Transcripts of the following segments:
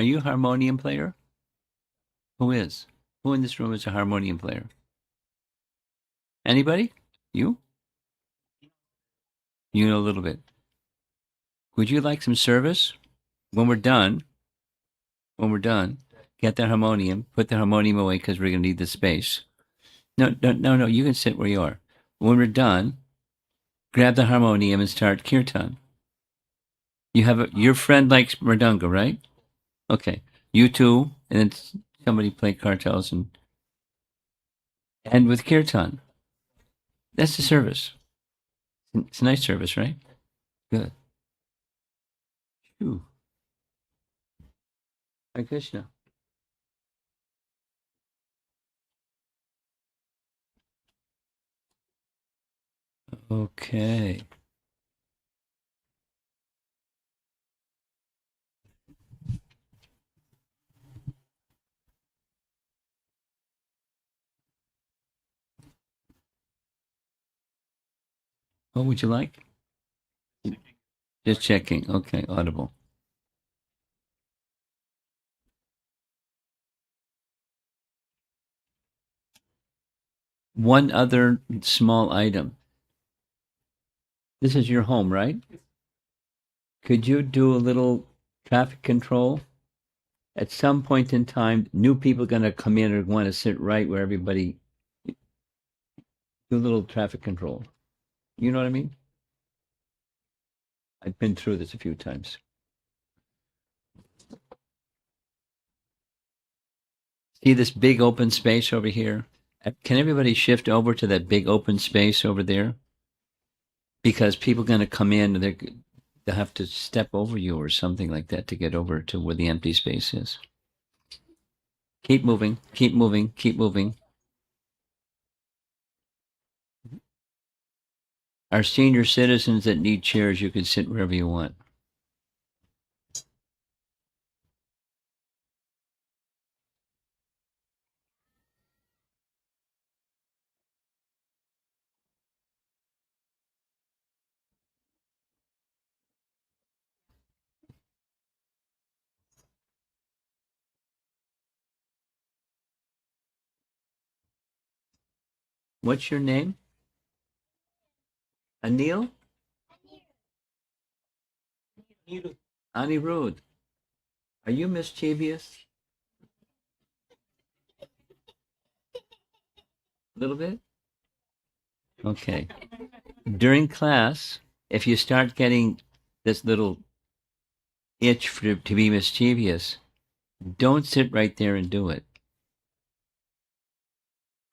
Are you a harmonium player? Who is? Who in this room is a harmonium player? Anybody? You? You know a little bit. Would you like some service? When we're done, get the harmonium, put the harmonium away because we're going to need the space. No, you can sit where you are. When we're done, grab the harmonium and start kirtan. Your friend likes mridanga, right? Okay. You two, and then somebody play cartels and end with kirtan. That's the service. It's a nice service, right? Good. Phew. Hare Krishna. Okay. What would you like? Just checking. Okay, audible. One other small item. This is your home, right? Could you do a little traffic control? At some point in time, new people are going to come in and want to sit right where everybody do a little traffic control. You know what I mean? I've been through this a few times. See this big open space over here? Can everybody shift over to that big open space over there? Because people are going to come in and they'll have to step over you or something like that to get over to where the empty space is. Keep moving, keep moving, keep moving. Our senior citizens that need chairs, you can sit wherever you want. What's your name? Anil? Anirudh. Are you mischievous? A little bit? Okay. During class, if you start getting this little itch to be mischievous, don't sit right there and do it.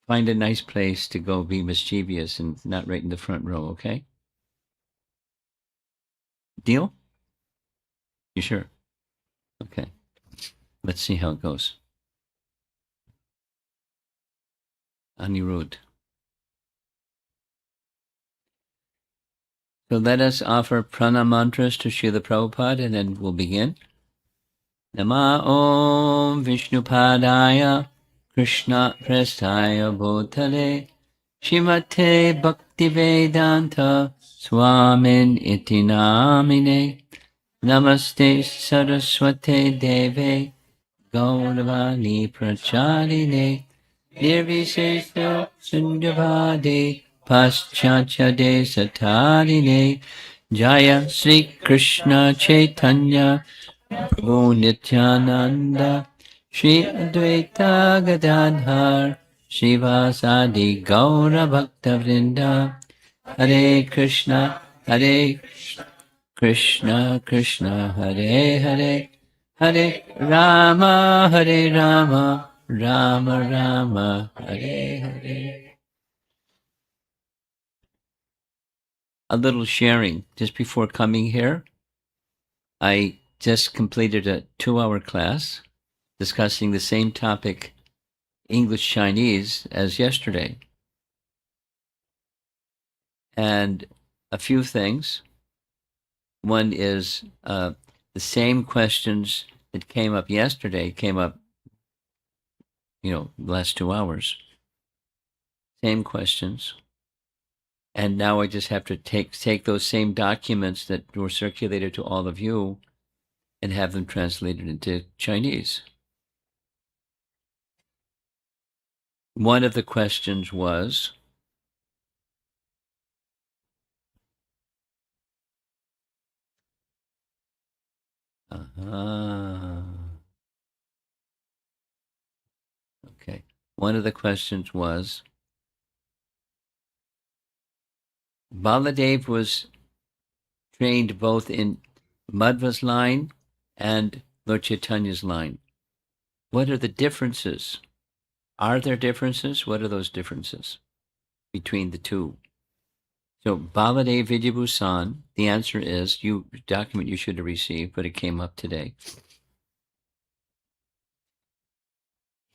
Find a nice place to go be mischievous and not right in the front row, okay? Deal? You sure? Okay. Let's see how it goes. Anirudh. So let us offer pranam mantras to Srila Prabhupada and then we'll begin. Nama Om Vishnupadaya Krishna Prestaya Bhutale Shrimate Bhaktivedanta Swamin Iti Namine Namaste Saraswate Deve Gauravani Pracharine Nirvisesa Sundhavade Paschatya Desatarine Jaya Sri Krishna Chaitanya Prabhu Nityananda Shri Advaita Gadadhar Shivasadi Gaura Bhakta Vrinda Hare Krishna Krishna Krishna Hare Hare Hare Rama Rama Rama Hare Hare. A little sharing. Just before coming here, I just completed a 2-hour class discussing the same topic, English Chinese, as yesterday. And a few things. One is the same questions that came up yesterday came up, the last 2 hours. Same questions. And now I just have to take those same documents that were circulated to all of you and have them translated into Chinese. One of the questions was, okay. One of the questions was, Baladev was trained both in Madhva's line and Lord Chaitanya's line. What are the differences? Are there differences? What are those differences between the two? So Baladev Vidyabhusan, the answer is document you should have received, but it came up today.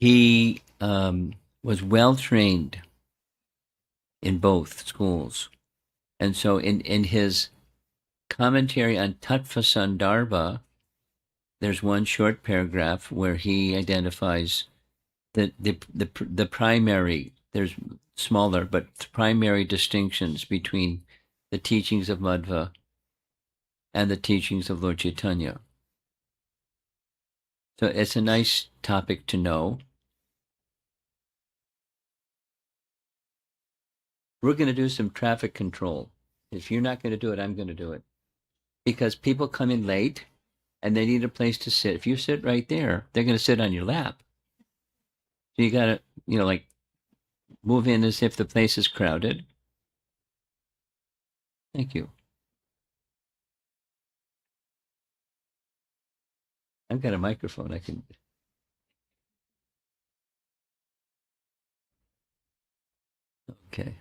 He was well trained in both schools. And so in his commentary on Tattva Sandarbha, there's one short paragraph where he identifies the primary, there's smaller, but primary distinctions between the teachings of Madhva and the teachings of Lord Chaitanya. So it's a nice topic to know. We're going to do some traffic control. If you're not going to do it, I'm going to do it. Because people come in late and they need a place to sit. If you sit right there, they're going to sit on your lap. So you got to, like move in as if the place is crowded. Thank you. I've got a microphone. I can. Okay.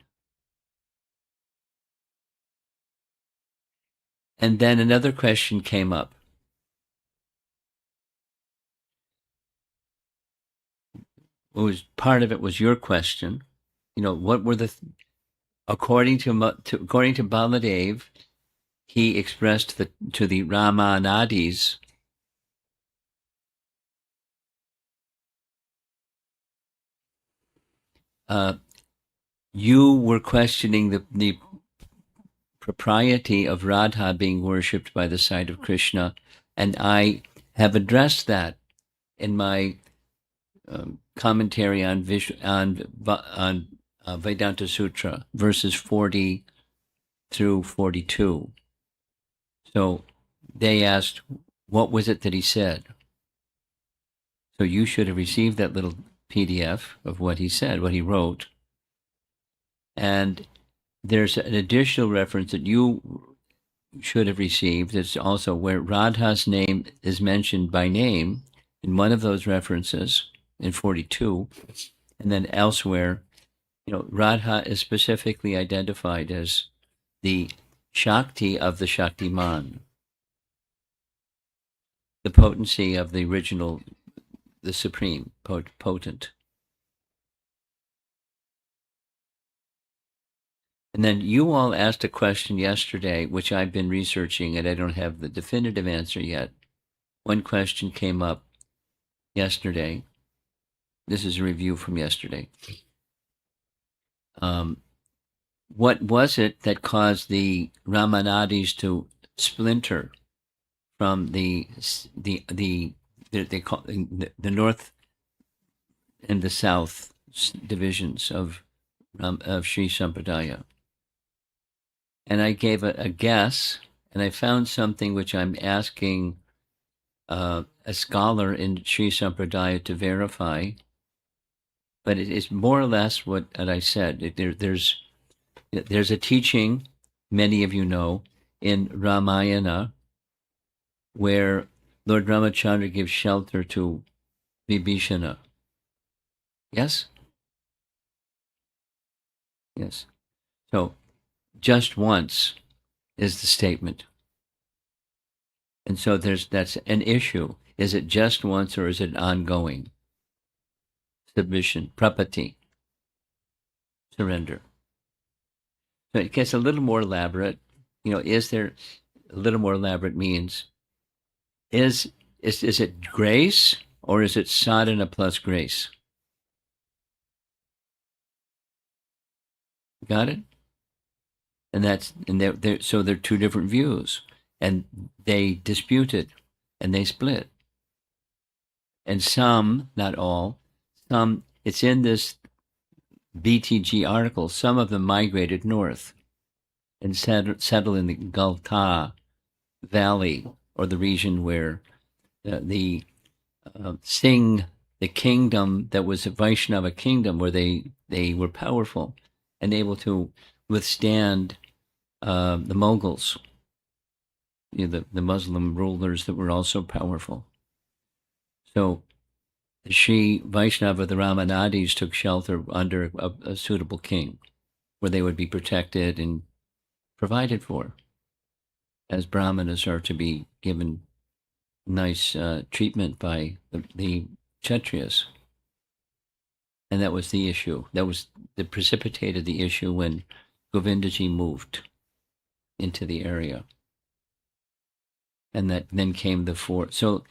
And then another question came up. Part of it was your question. What were according to Baladev, he expressed to the Ramanadis you were questioning the propriety of Radha being worshipped by the side of Krishna, and I have addressed that in my commentary on Vedanta Sutra, verses 40 through 42. So they asked, what was it that he said? So you should have received that little PDF of what he said, what he wrote. And there's an additional reference that you should have received. It's also where Radha's name is mentioned by name in one of those references in 42. And then elsewhere, Radha is specifically identified as the Shakti of the Shaktiman, the potency of the original, the supreme, potent. And then you all asked a question yesterday, which I've been researching, and I don't have the definitive answer yet. One question came up yesterday. This is a review from yesterday. What was it that caused the Ramanadis to splinter from the they call the north and the south divisions of Sri Sampradaya? And I gave a guess, and I found something which I'm asking a scholar in Sri Sampradaya to verify. But it is more or less what I said. There's a teaching, many of you know, in Ramayana, where Lord Ramachandra gives shelter to Vibhishana. Yes? Yes. So, just once is the statement. And so that's an issue. Is it just once or is it ongoing? Submission, prapati, surrender. So it gets a little more elaborate. Is there a little more elaborate means is it grace or is it sadhana plus grace? Got it? And so they're two different views, and they dispute it. and they split. And some, not all, some, it's in this BTG article, some of them migrated north and settled in the Gulta Valley, or the region where the Singh, the kingdom that was a Vaishnava kingdom, where they were powerful and able to withstand the Mughals, the Muslim rulers that were also powerful. So the Sri Vaishnava, the Ramanadis, took shelter under a suitable king, where they would be protected and provided for, as Brahmanas are to be given nice treatment by the Kshatriyas. And that was the issue. That precipitated the issue when Govindaji moved into the area. And that then came the four. So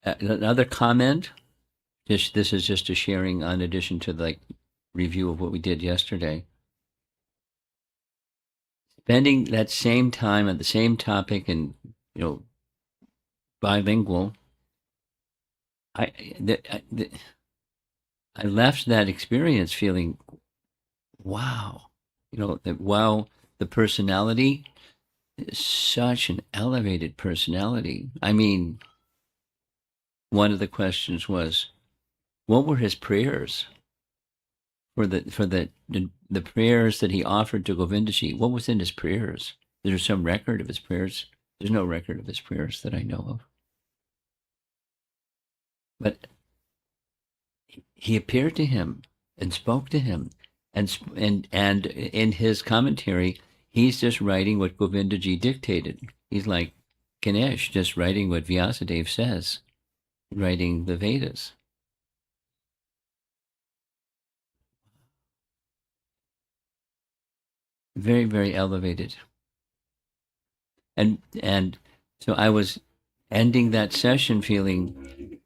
another comment, this is just a sharing in addition to the review of what we did yesterday. Spending that same time on the same topic and, bilingual, I left that experience feeling, wow, the personality is such an elevated personality. I mean, one of the questions was, what were his prayers for the prayers that he offered to Govindaji? What was in his prayers? Is there some record of his prayers? There's no record of his prayers that I know of. But he appeared to him and spoke to him, and in his commentary, he's just writing what Govindaji dictated. He's like Ganesh, just writing what Vyasadeva says, writing the Vedas. Very, very elevated. And so I was ending that session feeling,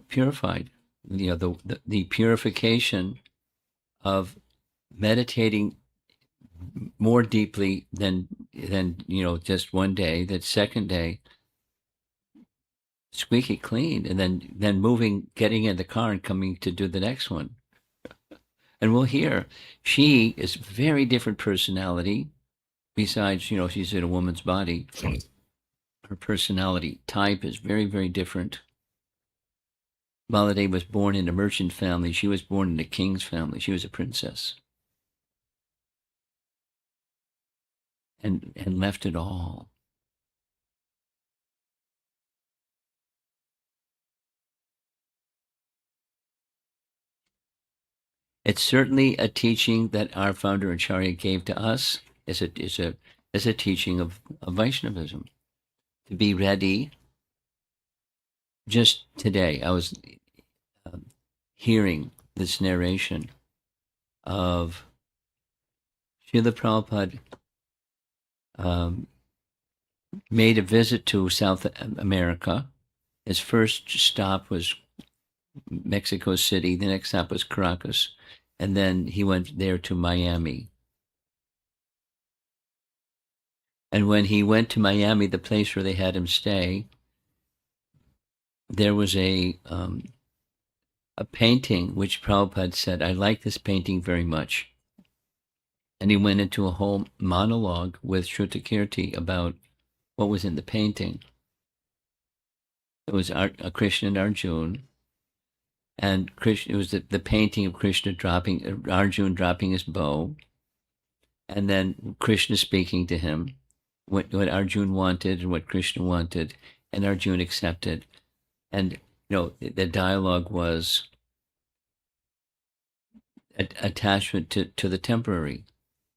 purified. The purification of meditating more deeply than just one day. That second day, squeaky clean, and then moving, getting in the car and coming to do the next one. And we'll hear she is very different personality. Besides, she's in a woman's body. Her personality type is very, very different. Baladev was born in a merchant family. She was born in a king's family. She was a princess. And left it all. It's certainly a teaching that our founder Acharya gave to us as a teaching of Vaishnavism. To be ready. Just today, I was hearing this narration of Srila Prabhupada made a visit to South America. His first stop was Mexico City. The next stop was Caracas. And then he went there to Miami. And when he went to Miami, the place where they had him stay, there was a painting which Prabhupada said, I like this painting very much. And he went into a whole monologue with Shrutakirti about what was in the painting. It was Krishna and Arjuna. And Krishna, it was the painting of Krishna Arjuna dropping his bow. And then Krishna speaking to him, what Arjuna wanted and what Krishna wanted, and Arjuna accepted. And, the dialogue was attachment to the temporary,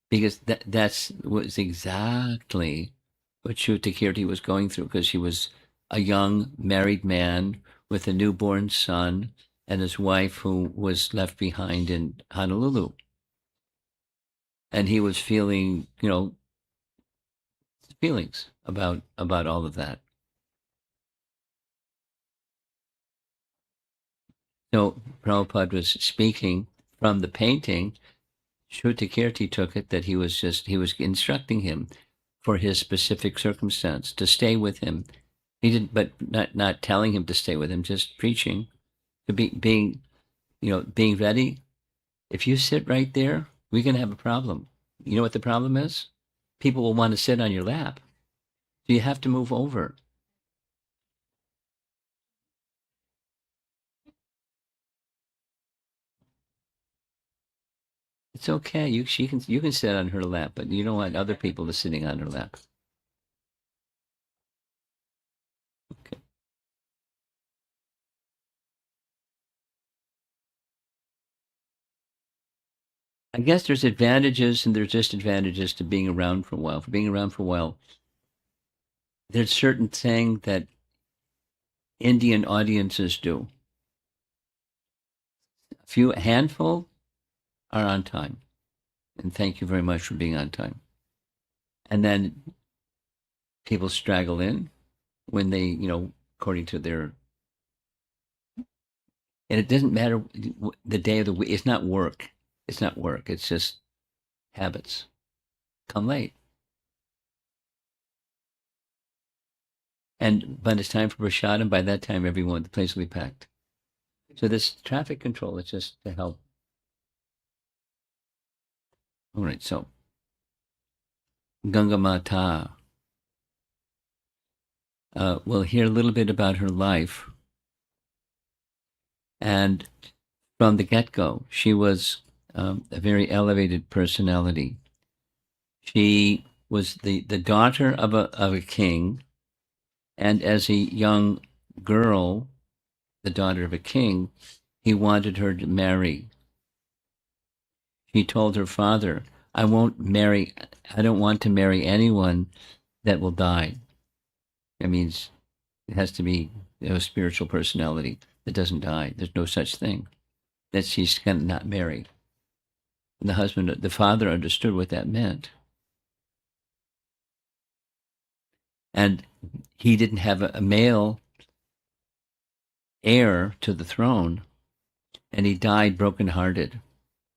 because that was exactly what Shrutakirti was going through, because he was a young married man with a newborn son and his wife who was left behind in Honolulu. And he was feeling, feelings about all of that. So Prabhupada was speaking from the painting. Shrutakirti took it that he was instructing him for his specific circumstance to stay with him He didn't, but not telling him to stay with him, just preaching, to being ready. If you sit right there, we're going to have a problem. You know what the problem is? People will want to sit on your lap. So you have to move over. It's okay. You can sit on her lap, but you don't want other people to sitting on her lap. Okay. I guess there's advantages and there's disadvantages to being around for a while. For being around for a while, there's certain thing that Indian audiences do. A handful are on time, and thank you very much for being on time. And then people straggle in when they, according to their, and it doesn't matter the day of the week. It's not work. It's not work. It's just habits. Come late. And when it's time for Prashadam, by that time, the place will be packed. So this traffic control is just to help. All right, so Gangamata. We'll hear a little bit about her life. And from the get-go, she was a very elevated personality. She was the daughter of a king, and as a young girl, the daughter of a king, he wanted her to marry. She told her father, I don't want to marry anyone that will die. That means it has to be a spiritual personality that doesn't die. There's no such thing. That she's going to not marry. And the father understood what that meant. And he didn't have a male heir to the throne, and he died brokenhearted.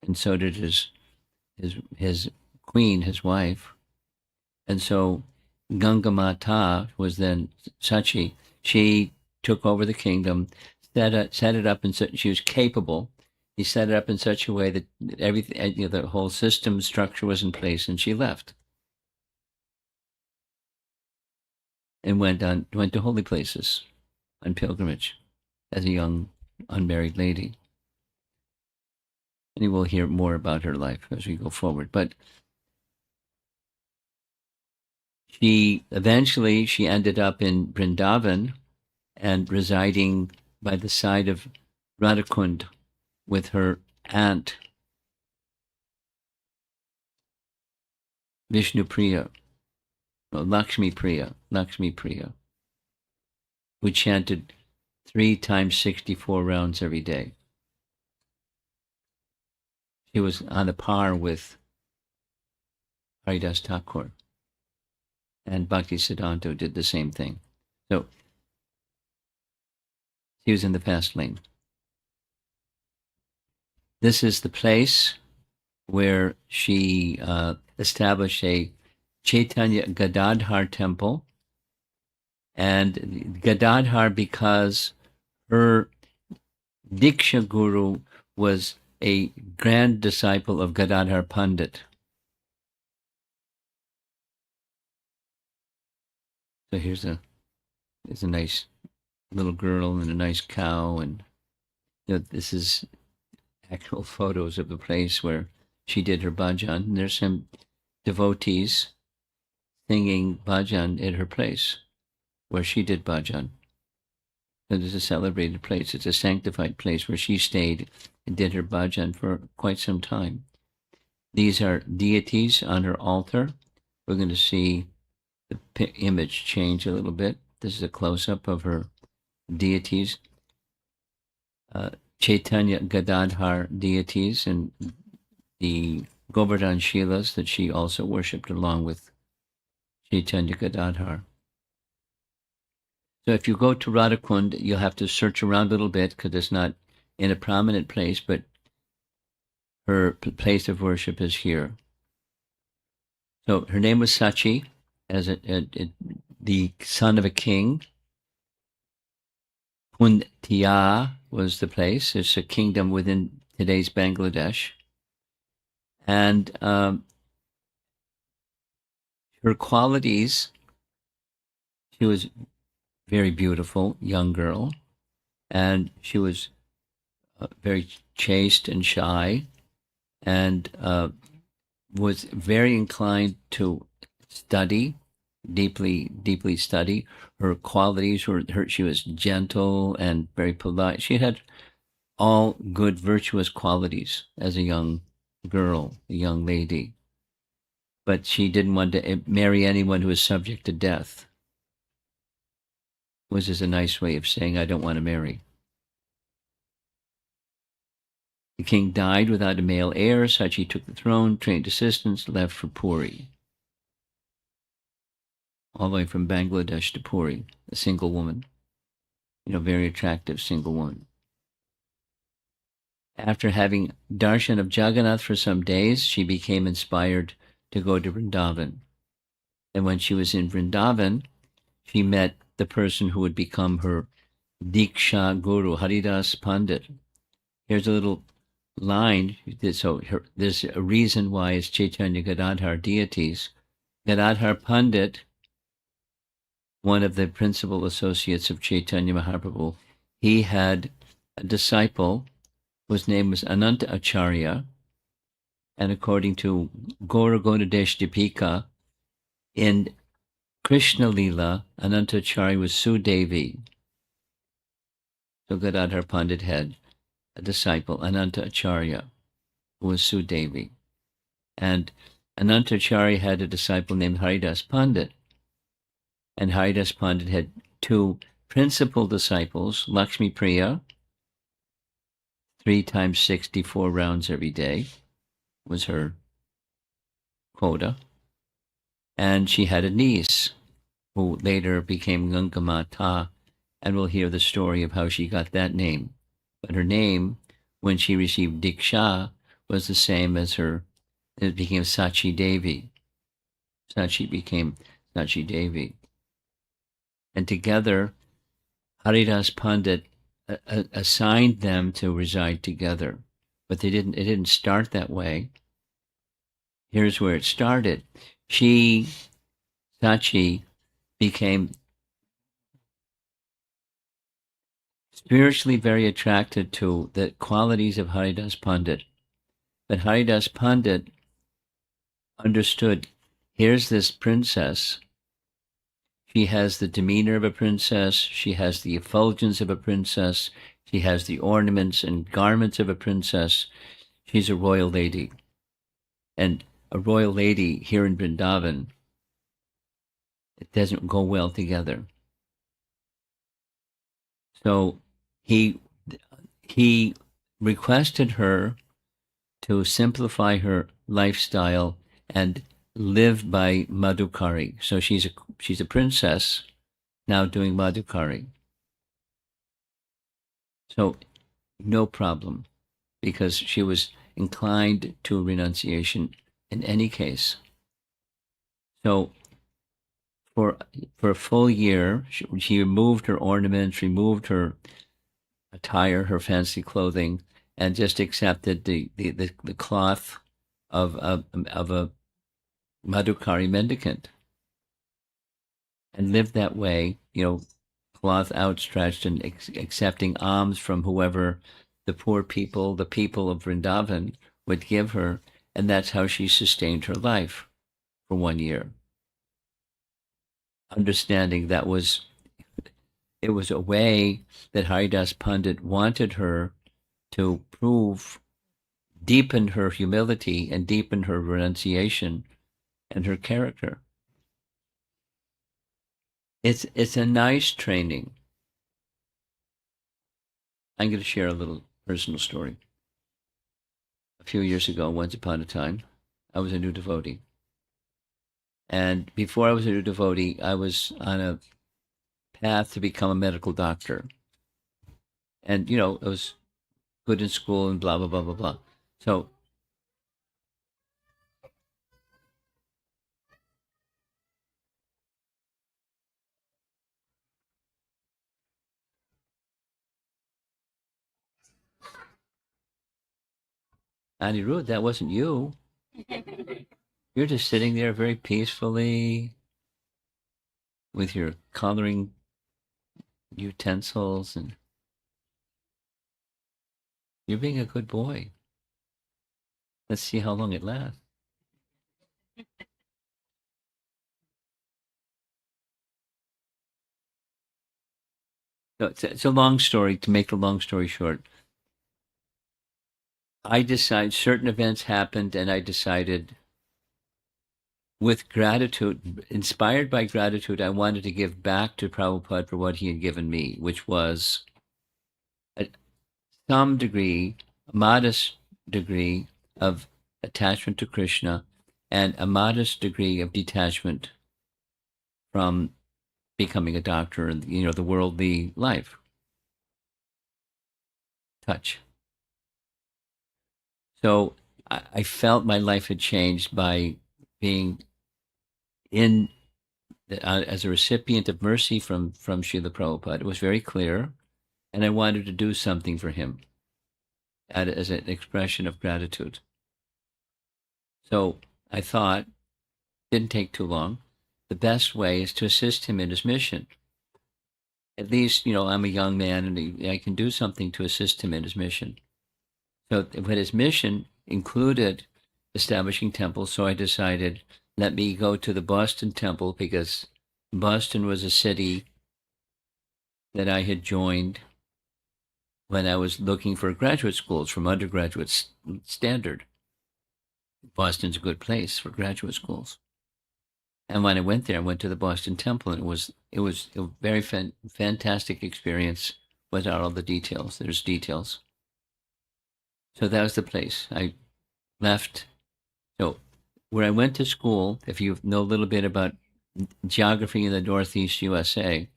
And so did his queen, his wife. And so Gangamata was then Sachi. She took over the kingdom, set it up, and she was capable. He set it up in such a way that everything, the whole system structure was in place, and she left and went to holy places on pilgrimage as a young unmarried lady. And we'll hear more about her life as we go forward. But she ended up in Vrindavan and residing by the side of Radhakund with her aunt Vishnupriya, Lakshmi Priya, who chanted 3 times 64 rounds every day. She was on a par with Haridas Thakur, and Bhakti Siddhanta did the same thing. So she was in the fast lane. This is the place where she established a Chaitanya Gadadhar temple, and Gadadhar because her Diksha Guru was a grand disciple of Gadadhar Pandit. So here's a nice little girl and a nice cow, and this is actual photos of the place where she did her bhajan. And there's some devotees singing bhajan at her place where she did bhajan. It is a celebrated place. It's a sanctified place where she stayed and did her bhajan for quite some time. These are deities on her altar. We're going to see the image change a little bit. This is a close-up of her deities. Chaitanya Gadadhar deities and the Govardhan Shilas that she also worshipped along with Chaitanya Gadadhar. So if you go to Radhakund, you'll have to search around a little bit because it's not in a prominent place, but her place of worship is here. So her name was Sachi, as the son of a king, Puntia was the place. It's a kingdom within today's Bangladesh. And her qualities, she was very beautiful young girl, and she was very chaste and shy, and was very inclined to study, deeply study. Her qualities were her. She was gentle and very polite. She had all good, virtuous qualities as a young girl, a young lady. But she didn't want to marry anyone who was subject to death. Was just a nice way of saying I don't want to marry. The king died without a male heir. Sachi took the throne, trained assistants, left for Puri. All the way from Bangladesh to Puri, a single woman. Very attractive single woman. After having darshan of Jagannath for some days, she became inspired to go to Vrindavan. And when she was in Vrindavan, she met the person who would become her Diksha Guru, Haridas Pandit. Here's a little line. So there's a reason why it's Chaitanya Gadadhar deities. Gadadhar Pandit, one of the principal associates of Chaitanya Mahaprabhu, he had a disciple whose name was Ananta Acharya, and according to Gaura Gonadesh Dipika, in Krishna Lila, Ananta Acharya was Sudevi. So Gadadhar Pandit had a disciple, Ananta Acharya, who was Sudevi. And Ananta Acharya had a disciple named Haridas Pandit. And Haridas Pandit had two principal disciples, Lakshmi Priya, 3 times 64 rounds every day was her quota. And she had a niece who later became Gangamata, and we'll hear the story of how she got that name. But her name, when she received Diksha, was the same as it became Sachi Devi. Sachi became Sachi Devi. And together, Haridas Pandit assigned them to reside together. But it didn't start that way. Here's where it started. Sachi, became spiritually very attracted to the qualities of Haridas Pandit. But Haridas Pandit understood, here's this princess. She has the demeanor of a princess. She has the effulgence of a princess. She has the ornaments and garments of a princess. She's a royal lady. And a royal lady here in Vrindavan, it doesn't go well together. So he requested her to simplify her lifestyle and live by Madhukari. So she's a princess now doing Madhukari. So no problem, because she was inclined to renunciation in any case. So for a full year, she removed her ornaments, removed her attire, her fancy clothing, and just accepted the cloth of a Madhukari mendicant, and lived that way, cloth outstretched and accepting alms from whoever the poor people, the people of Vrindavan, would give her, and that's how she sustained her life for 1 year. Understanding it was a way that Haridas Pandit wanted her to deepen her humility and deepen her renunciation and her character. It's a nice training. I'm going to share a little personal story. A few years ago, once upon a time, I was a new devotee. And before I was a new devotee, I was on a path to become a medical doctor. And, I was good in school and blah, blah, blah, blah, blah. So Anirudh, that wasn't you. You're just sitting there very peacefully with your coloring utensils, and you're being a good boy. Let's see how long it lasts. No, it's a long story. To make a long story short, I decided certain events happened, and I decided with gratitude, inspired by gratitude, I wanted to give back to Prabhupada for what he had given me, which was a, some degree, a modest degree of attachment to Krishna and a modest degree of detachment from becoming a doctor and, the worldly life. Touch. So I felt my life had changed by being in as a recipient of mercy from Srila Prabhupada. It was very clear, and I wanted to do something for him as an expression of gratitude. So I thought, didn't take too long, the best way is to assist him in his mission. At least, I'm a young man and I can do something to assist him in his mission. So, but his mission included establishing temples. So I decided, let me go to the Boston temple because Boston was a city that I had joined when I was looking for graduate schools from undergraduate standard. Boston's a good place for graduate schools. And when I went there, I went to the Boston Temple, and it was a very fantastic experience without all the details. There's details. So that was the place. I left. So where I went to school, if you know a little bit about geography in the Northeast USA,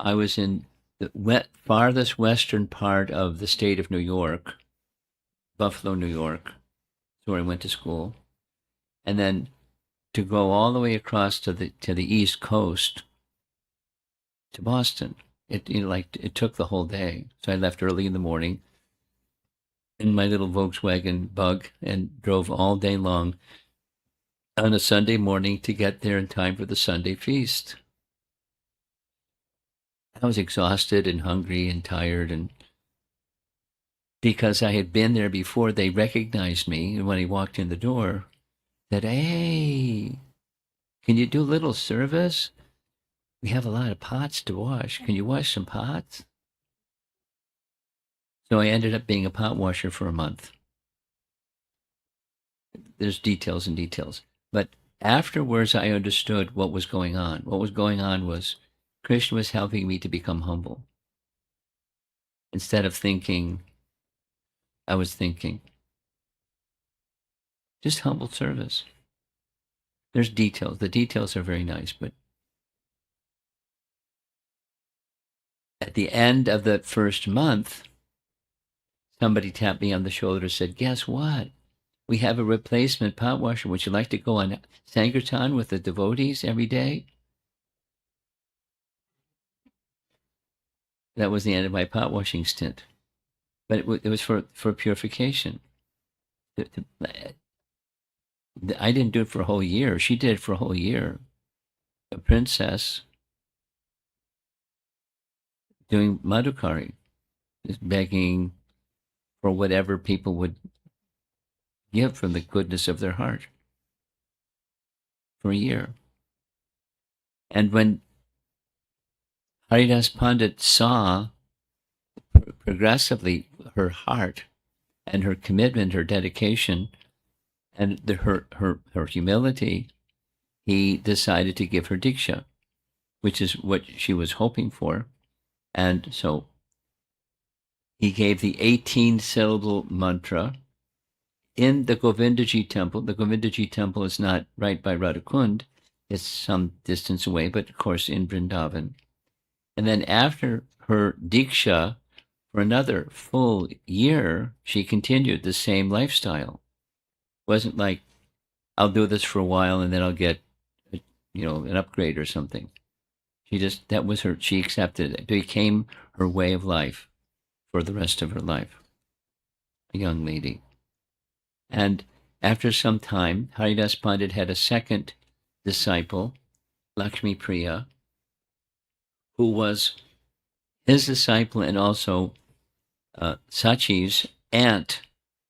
I was in the farthest western part of the state of New York, Buffalo, New York. That's where I went to school. And then to go all the way across to the East Coast to Boston. It took the whole day. So I left early in the morning in my little Volkswagen Bug and drove all day long on a Sunday morning to get there in time for the Sunday feast. I was exhausted and hungry and tired, and because I had been there before, they recognized me, and when I walked in the door, said, "Hey, can you do a little service? We have a lot of pots to wash. Can you wash some pots?" So I ended up being a pot washer for a month. There's details and details. But afterwards, I understood what was going on. What was going on was Krishna was helping me to become humble. Instead of thinking, I was thinking, just humble service. There's details. The details are very nice, but at the end of the first month, somebody tapped me on the shoulder and said, "Guess what? We have a replacement pot washer. Would you like to go on Sankirtan with the devotees every day?" That was the end of my pot washing stint. But it was for purification. I didn't do it for a whole year. She did it for a whole year. A princess doing madhukari, just begging for whatever people would give from the goodness of their heart for a year. And when Haridas Pandit saw progressively her heart and her commitment, her dedication, and her humility, he decided to give her diksha, which is what she was hoping for. And so he gave the 18-syllable mantra in the Govindaji temple. The Govindaji temple is not right by Radhakund. It's some distance away, but of course in Vrindavan. And then after her diksha, for another full year, she continued the same lifestyle. It wasn't like, I'll do this for a while and then I'll get, an upgrade or something. That was she accepted it. It became her way of life for the rest of her life. A young lady. And after some time, Haridas Pandit had a second disciple, Lakshmi Priya, who was his disciple and also Sachi's aunt.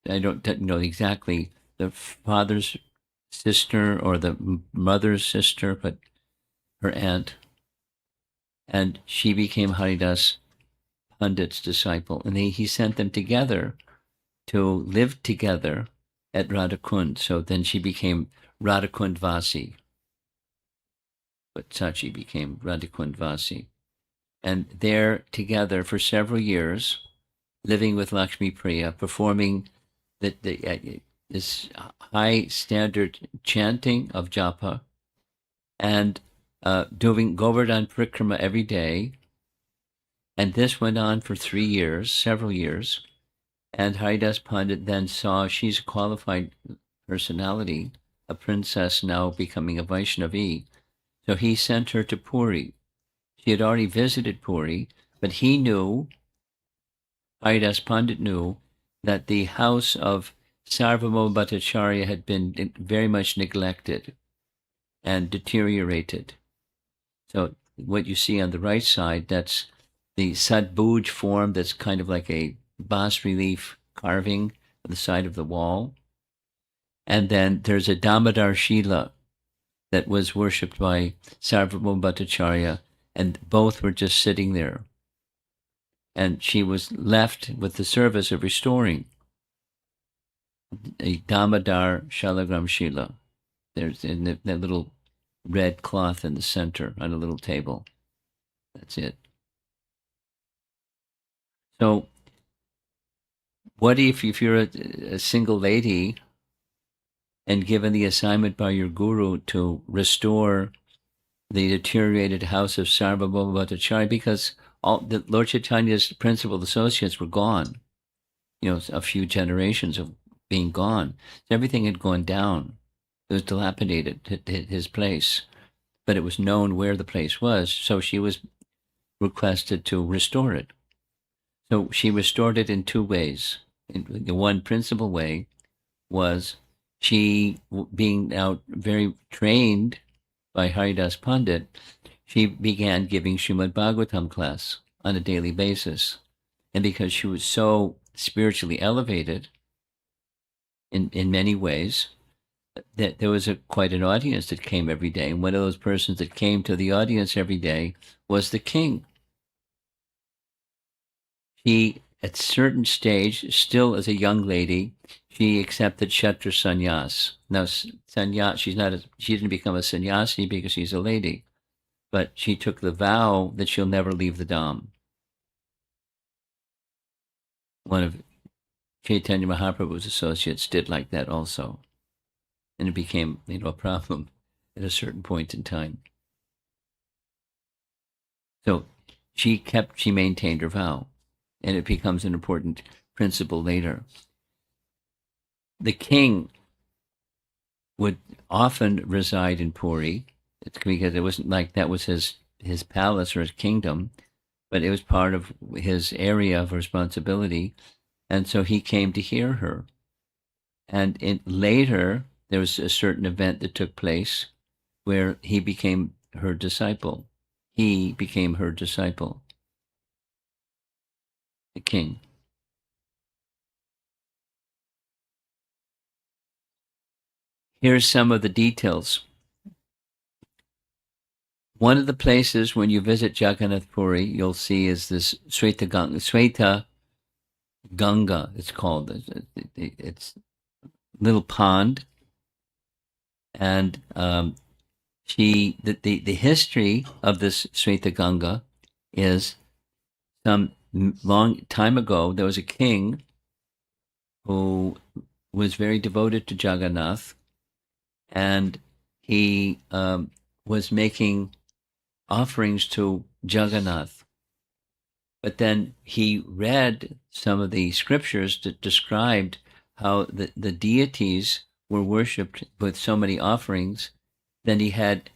I don't know exactly the father's sister or the mother's sister, but her aunt. And she became Haridas Pandit's disciple. And he sent them together to live together at Radhakund. So then she became Radhakund Vasi. But Sachi became Radhakund Vasi. And they're together for several years, living with Lakshmi Priya, performing this high standard chanting of japa and doing Govardhan Prikrama every day. And this went on for 3 years, several years. And Haridas Pandit then saw she's a qualified personality, a princess now becoming a Vaishnavi. So he sent her to Puri. She had already visited Puri, but he knew, Haridas Pandit knew, that the house of Sarvabhauma Bhattacharya had been very much neglected and deteriorated. So what you see on the right side, that's the Sadbhuj form that's kind of like a bas-relief carving on the side of the wall. And then there's a Damodar Shila that was worshipped by Sarvabhauma Bhattacharya, and both were just sitting there. And she was left with the service of restoring a Damodar Shalagram Shila. There's in that little red cloth in the center on a little table. That's it. So what if you're a single lady and given the assignment by your guru to restore the deteriorated house of Sarvabhauma Bhattacharya, because all the Lord Chaitanya's principal associates were gone, a few generations of being gone. So everything had gone down. It was dilapidated, his place, but it was known where the place was, so she was requested to restore it. So she restored it in 2 ways. The one principal way was she, being now very trained by Haridas Pandit, she began giving Srimad Bhagavatam class on a daily basis. And because she was so spiritually elevated in many ways, that there was quite an audience that came every day. And one of those persons that came to the audience every day was the king. She, at a certain stage, still as a young lady, she accepted Kshatriya sannyas. Now, sannyas, she didn't become a sannyasi because she's a lady, but she took the vow that she'll never leave the Dham. One of Chaitanya Mahaprabhu's associates did like that also, and it became, a problem at a certain point in time. So she maintained her vow, and it becomes an important principle later. The king would often reside in Puri. It's because it wasn't like that was his palace or his kingdom, but it was part of his area of responsibility. And so he came to hear her. And later, there was a certain event that took place where he became her disciple. He became her disciple, the king. Here's some of the details. One of the places when you visit Jagannath Puri, you'll see is this Sweta Ganga, it's called. It's a little pond. And the history of this Sweta Ganga is some long time ago, there was a king who was very devoted to Jagannath, and he was making offerings to Jagannath. But then he read some of the scriptures that described how the deities were worshipped with so many offerings. Then he had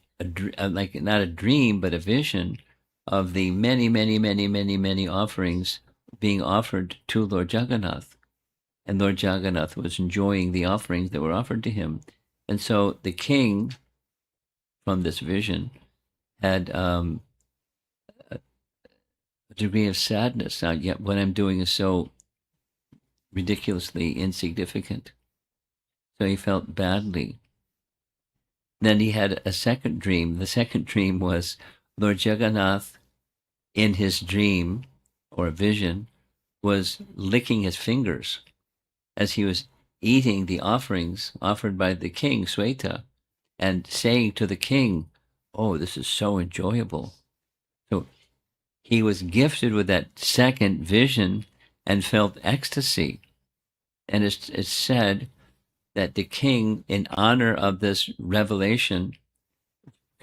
like not a dream, but a vision of the many, many, many, many, many offerings being offered to Lord Jagannath. and Lord Jagannath was enjoying the offerings that were offered to him. And so the king, from this vision, had a degree of sadness. Yet what I'm doing is so ridiculously insignificant. So he felt badly. Then he had a second dream. The second dream was Lord Jagannath, in his dream or vision, was licking his fingers as he was eating the offerings offered by the king, Sweta, and saying to the king, "Oh, this is so enjoyable." So he was gifted with that second vision and felt ecstasy. And it's said that the king, in honor of this revelation,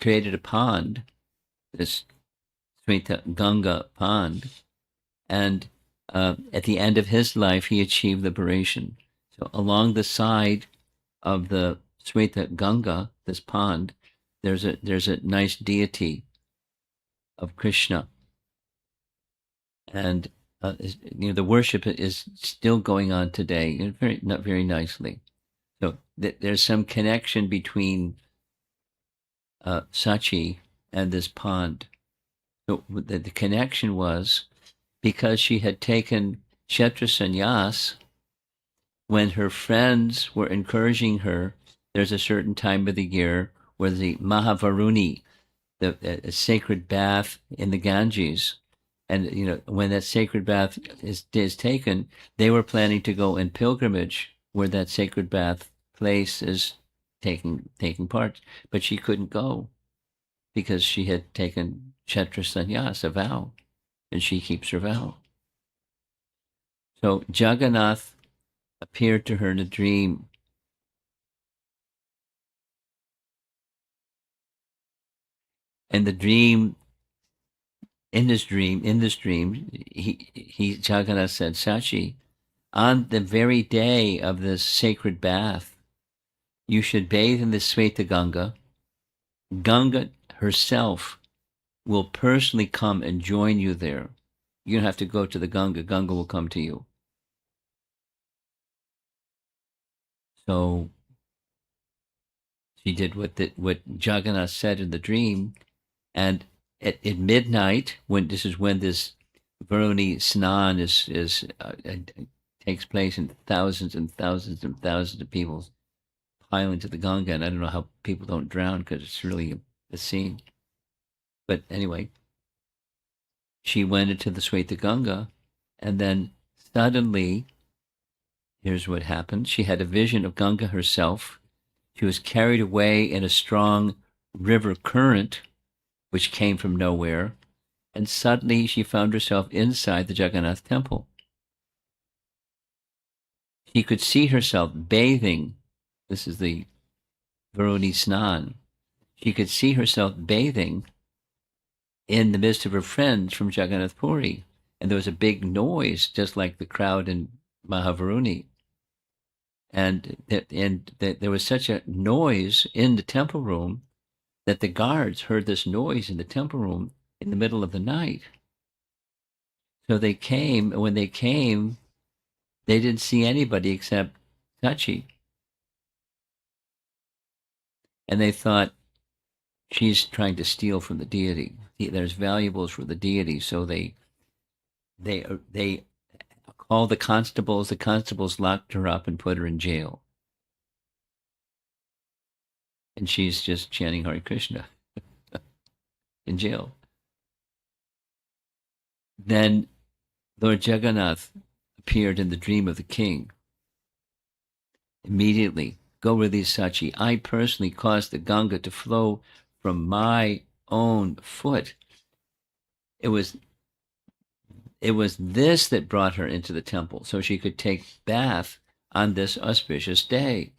created a pond, this Sweta Ganga pond, and at the end of his life, he achieved liberation. So along the side of the Sweta Ganga, this pond, there's a nice deity of Krishna, and the worship is still going on today, not very nicely. So there's some connection between Sachi and this pond. So the connection was because she had taken Kshetra Sannyas. When her friends were encouraging her, there's a certain time of the year where the Mahavaruni, the sacred bath in the Ganges, and when that sacred bath is taken, they were planning to go in pilgrimage where that sacred bath place is taking part, but she couldn't go because she had taken Kshetra Sannyas, a vow, and she keeps her vow. So Jagannath appeared to her in a dream. And the dream, in this dream, he Jagannath said, "Sachi, on the very day of this sacred bath, you should bathe in the Sweta Ganga. Ganga herself will personally come and join you there. You don't have to go to the Ganga. Ganga will come to you." So she did what Jagannath said in the dream, and at midnight, when this Varuni Snan is takes place, and thousands and thousands and thousands of people pile into the Ganga, and I don't know how people don't drown because it's really a scene. But anyway, she went into the Sweta Ganga, and then suddenly, here's what happened. She had a vision of Ganga herself. She was carried away in a strong river current, which came from nowhere, and suddenly she found herself inside the Jagannath temple. She could see herself bathing. This is the Varuni Snan. She could see herself bathing in the midst of her friends from Jagannath Puri. And there was a big noise, just like the crowd in Mahavaruni. And there was such a noise in the temple room that the guards heard this noise in the temple room in the middle of the night. So they came, and when they came, they didn't see anybody except Sachi. And they thought, she's trying to steal from the deity. There's valuables for the deity, so they called the constables. The constables locked her up and put her in jail. And she's just chanting Hare Krishna in jail. Then Lord Jagannath appeared in the dream of the king. Immediately, "Go release Sachi. I personally caused the Ganga to flow from my own foot." It was this that brought her into the temple, so she could take bath on this auspicious day,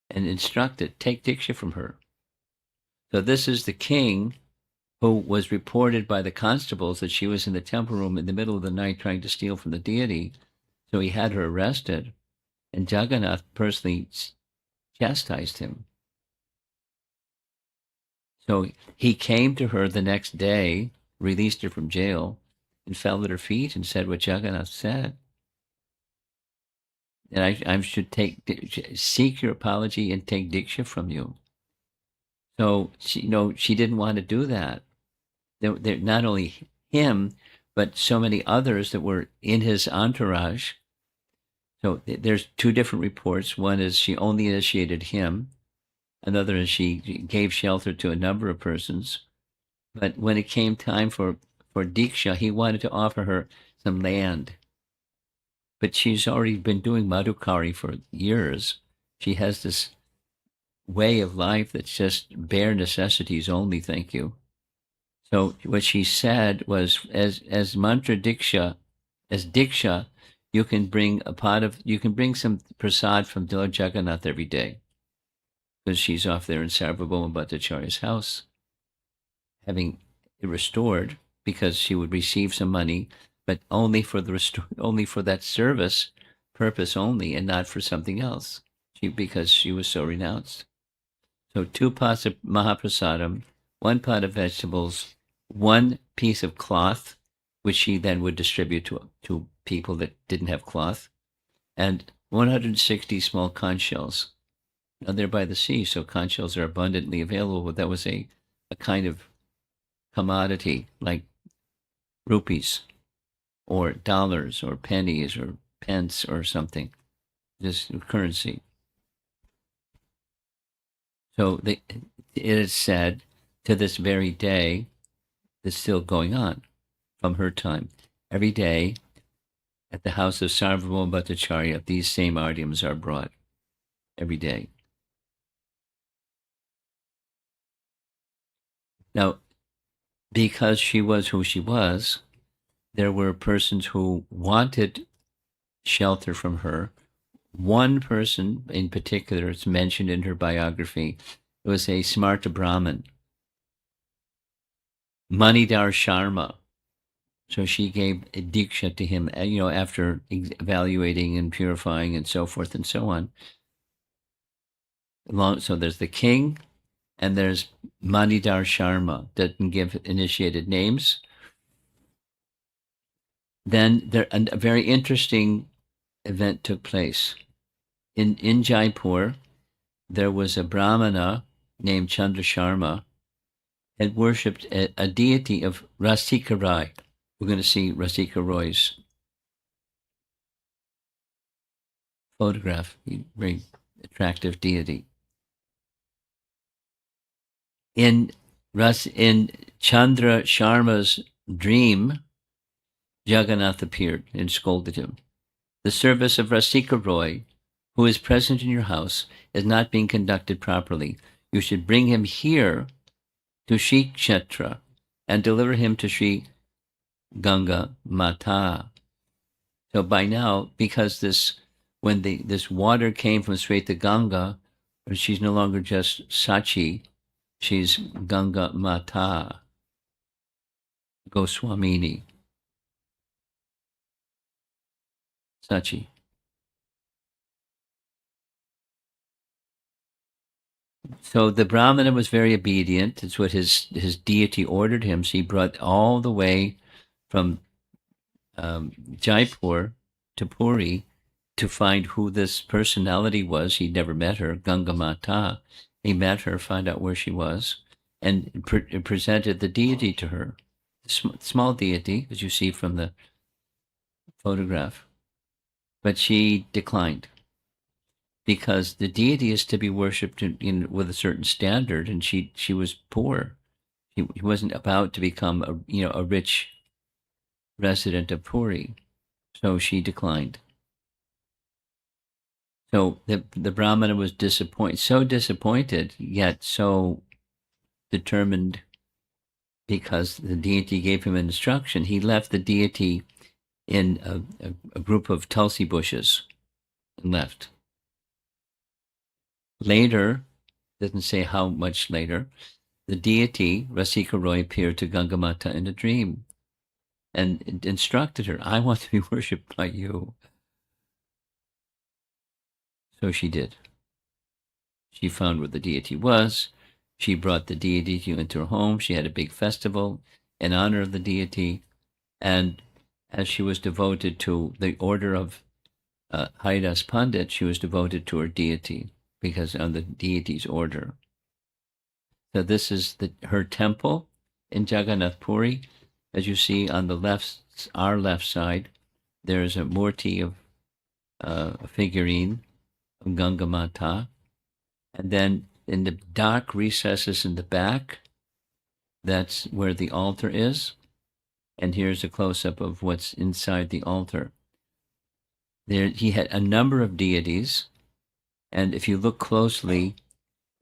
and instructed, take Diksha from her. So this is the king who was reported by the constables that she was in the temple room in the middle of the night trying to steal from the deity. So he had her arrested, and Jagannath personally chastised him. So he came to her the next day, released her from jail, and fell at her feet and said what Jagannath said. and I should seek your apology and take diksha from you. So she didn't want to do that. There not only him, but so many others that were in his entourage. So there's two different reports. One is she only initiated him. Another is she gave shelter to a number of persons. But when it came time for Diksha, he wanted to offer her some land. But she's already been doing Madhukari for years. She has this way of life that's just bare necessities only, thank you. So what she said was, as mantra Diksha, as Diksha, you can bring some prasad from Lord Jagannath every day, because she's off there in Sarvabhauma Bhattacharya's house, having it restored, because she would receive some money, but only for that service purpose only, and not for something else. Because she was so renounced. So 2 pots of Mahaprasadam, 1 pot of vegetables, 1 piece of cloth, which she then would distribute to people that didn't have cloth, and 160 small conch shells. Now they're by the sea, so conch shells are abundantly available, but that was a kind of commodity like rupees or dollars or pennies or pence or something, just currency. So it is said to this very day, it's still going on from her time. Every day at the house of Sarvabhauma Bhattacharya, these same artyams are brought every day. Now, because she was who she was, there were persons who wanted shelter from her. One person in particular is mentioned in her biography. It was a Smarta Brahmin, Manidhar Sharma. So she gave a diksha to him, after evaluating and purifying and so forth and so on. So there's the king, and there's Manidhar Sharma, doesn't give initiated names. Then a very interesting event took place. In Jaipur, there was a Brahmana named Chandra Sharma had worshipped a deity of Rasika Rai. We're going to see Rasika Roy's photograph, very attractive deity. In Chandra Sharma's dream, Jagannath appeared and scolded him. The service of Rasika Roy, who is present in your house, is not being conducted properly. You should bring him here to Shri Kshetra and deliver him to Shri Gangamata. So by now, because this water came from Sweta Ganga, she's no longer just Sachi, she's Gangamata, Goswamini, Sachi. So the Brahmana was very obedient. It's what his deity ordered him. So he brought all the way from Jaipur to Puri to find who this personality was. He'd never met her, Gangamata. He met her, found out where she was, and presented the deity to her. Small deity, as you see from the photograph. But she declined, because the deity is to be worshipped with a certain standard, and she was poor. He wasn't about to become a rich resident of Puri, so she declined. So the Brahmana was disappointed, yet so determined, because the deity gave him an instruction. He left the deity in a group of tulsi bushes and left. Later, doesn't say how much later, the deity, Rasika Roy, appeared to Gangamata in a dream and instructed her, I want to be worshipped by you. So she did. She found where the deity was. She brought the deity into her home. She had a big festival in honor of the deity. And as she was devoted to the order of Haridas Pandit, she was devoted to her deity because on the deity's order. So this is her temple in Jagannath Puri. As you see on the our left side, there is a murti of a figurine of Gangamata. And then in the dark recesses in the back, that's where the altar is. And here's a close-up of what's inside the altar. There, he had a number of deities. And if you look closely,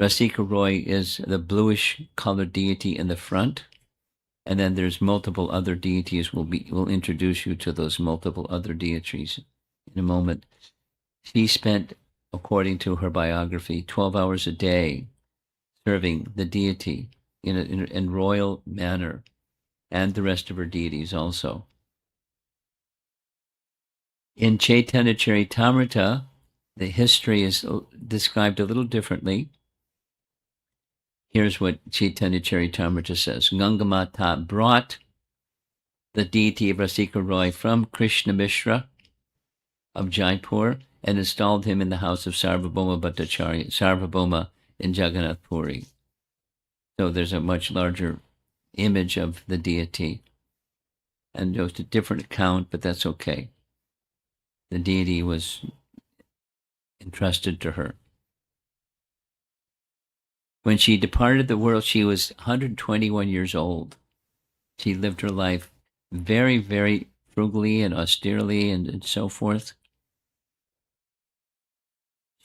Rasika Roy is the bluish colored deity in the front. And then there's multiple other deities. We'll introduce you to those multiple other deities in a moment. She spent, according to her biography, 12 hours a day serving the deity in royal manner, and the rest of her deities also. In Chaitanya Charitamrita, the history is described a little differently. Here's what Chaitanya Charitamrita says. Gangamata brought the deity of Rasika Roy from Krishna Mishra of Jaipur and installed him in the house of Sarvabhauma Bhattacharya, Sarvabhauma in Jagannath Puri. So there's a much larger image of the deity. And it was a different account, but that's okay. The deity was entrusted to her. When she departed the world, she was 121 years old. She lived her life very, very frugally and austerely and so forth.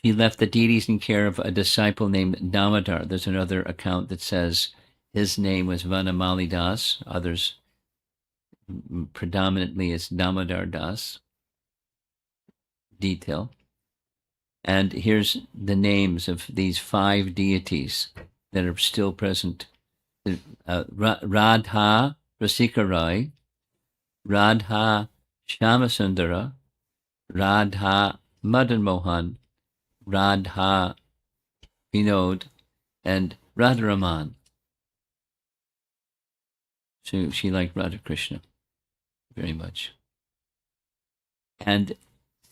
She left the deities in care of a disciple named Damodar. There's another account that says his name was Vanamali Das. Others predominantly is Damodar Das. Detail. And here's the names of these 5 deities that are still present. Radha Rasikarai, Radha Shamasundara, Radha Madan Mohan, Radha Vinod, and Radharaman. So she liked Radha Krishna very much. And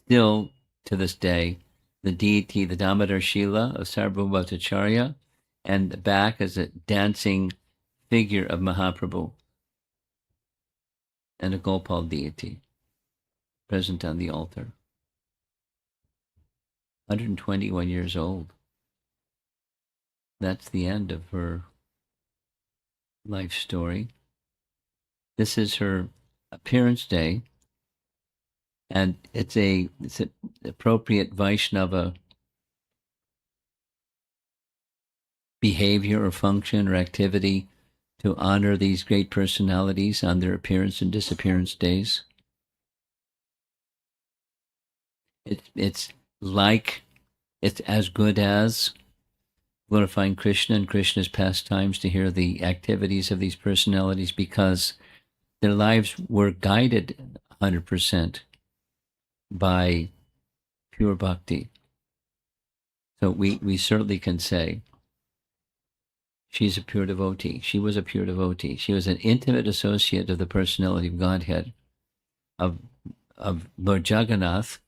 still to this day, the deity, the Damodar Shila of Sarvabhauma Bhattacharya, and the back is a dancing figure of Mahaprabhu and a Gopal deity present on the altar. 121 years old. That's the end of her life story. This is her appearance day, and it's an appropriate Vaishnava behavior or function or activity to honor these great personalities on their appearance and disappearance days. It's as good as glorifying Krishna and Krishna's pastimes to hear the activities of these personalities, because their lives were guided 100% by pure bhakti. So we certainly can say she's a pure devotee. She was a pure devotee. She was an intimate associate of the personality of Godhead, of Lord Jagannath,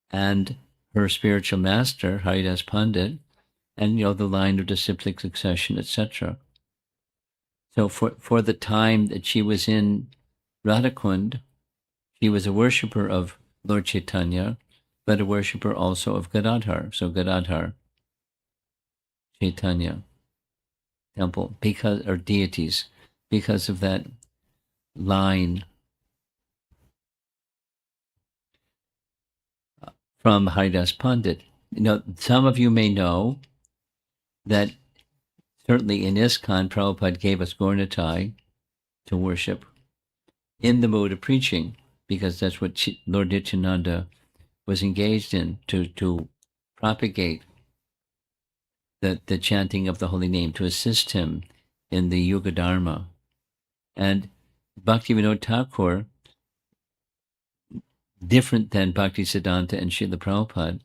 and her spiritual master, Haridas Pandit, and the line of disciplic succession, etc. So for the time that she was in Radhakund, she was a worshipper of Lord Chaitanya, but a worshipper also of Gadadhar. So Gadadhar, Chaitanya temple, or deities, because of that line from Haridas Pandit. Some of you may know that certainly in ISKCON, Prabhupada gave us Gaurnitai to worship in the mode of preaching, because that's what Lord Nityananda was engaged in, to propagate the chanting of the holy name, to assist him in the Yuga Dharma. And Bhaktivinoda Thakur, different than Bhaktisiddhanta and Srila Prabhupada,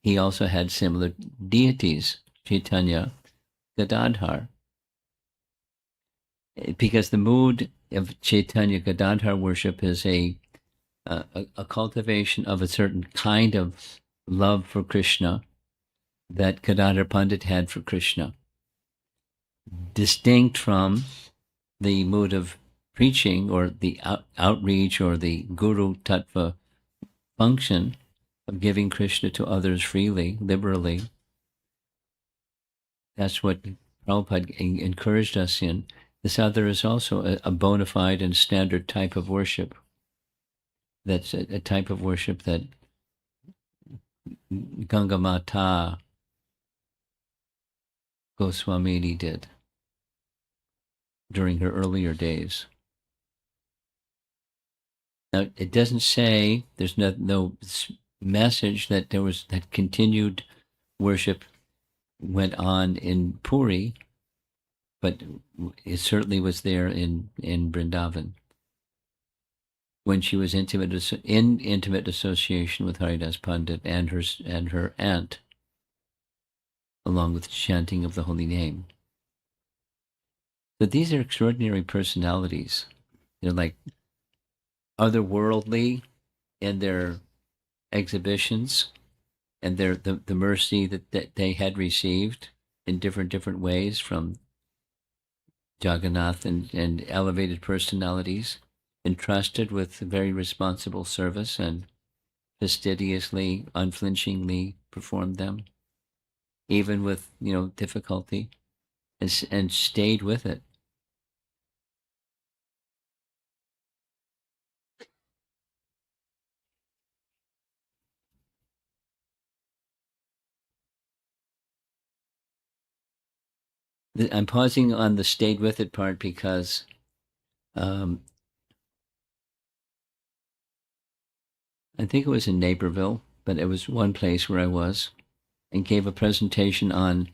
he also had similar deities, Chaitanya, Gadadhar. Because the mood of Chaitanya Gadadhar worship is a a cultivation of a certain kind of love for Krishna that Gadadhar Pandit had for Krishna, distinct from the mood of preaching or the outreach or the guru tattva function of giving Krishna to others freely, liberally. That's what Prabhupada encouraged us in. This other is also a bona fide and standard type of worship. That's a type of worship that Gangamata Goswamini did during her earlier days. Now, it doesn't say, there's no message that there was that continued worship went on in Puri, but it certainly was there in Vrindavan when she was in intimate association with Haridas Pandit and her aunt, along with chanting of the holy name. But these are extraordinary personalities. They're like otherworldly in their exhibitions and the mercy that they had received in different ways from Jagannath and elevated personalities, entrusted with very responsible service and fastidiously, unflinchingly performed them, even with difficulty, and stayed with it. I'm pausing on the stayed with it part because um, I think it was in Naperville, but it was one place where I was, and gave a presentation on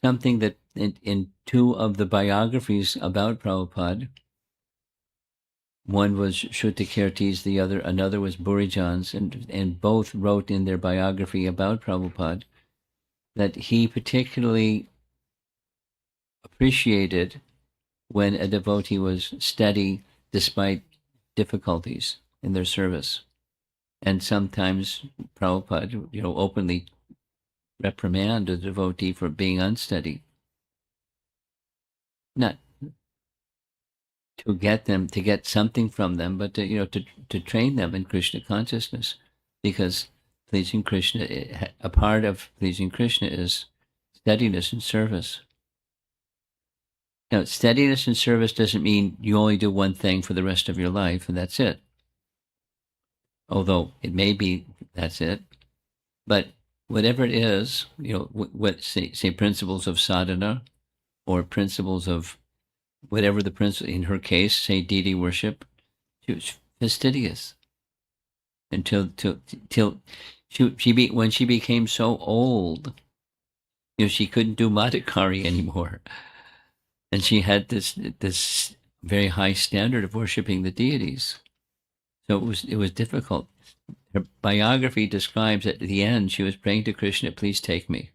something that in two of the biographies about Prabhupada, one was Shrutikirti's, another was Burijan's, and both wrote in their biography about Prabhupada that he particularly appreciated when a devotee was steady despite difficulties in their service. And sometimes Prabhupada, openly reprimand a devotee for being unsteady. Not to get something from them, but to train them in Krishna consciousness, because pleasing Krishna, a part of pleasing Krishna is steadiness in service. Now, steadiness in service doesn't mean you only do one thing for the rest of your life and that's it. Although it may be that's it, but whatever it is, what say principles of sadhana or principles of whatever the principle, in her case, say deity worship, she was fastidious until till when she became so old, she couldn't do Madhukari anymore, and she had this very high standard of worshiping the deities. So it was difficult. Her biography describes at the end she was praying to Krishna, "Please take me."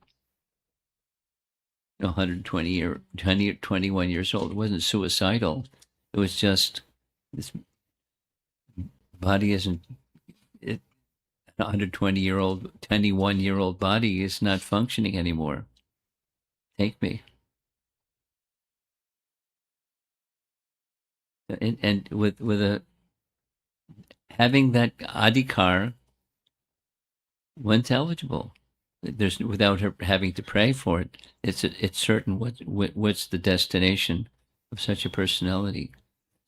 121 years old. It wasn't suicidal. It was just this body isn't. It, 21-year-old body is not functioning anymore. Take me. And with a having that adhikar, one's eligible. There's without her having to pray for it. It's certain what's the destination of such a personality.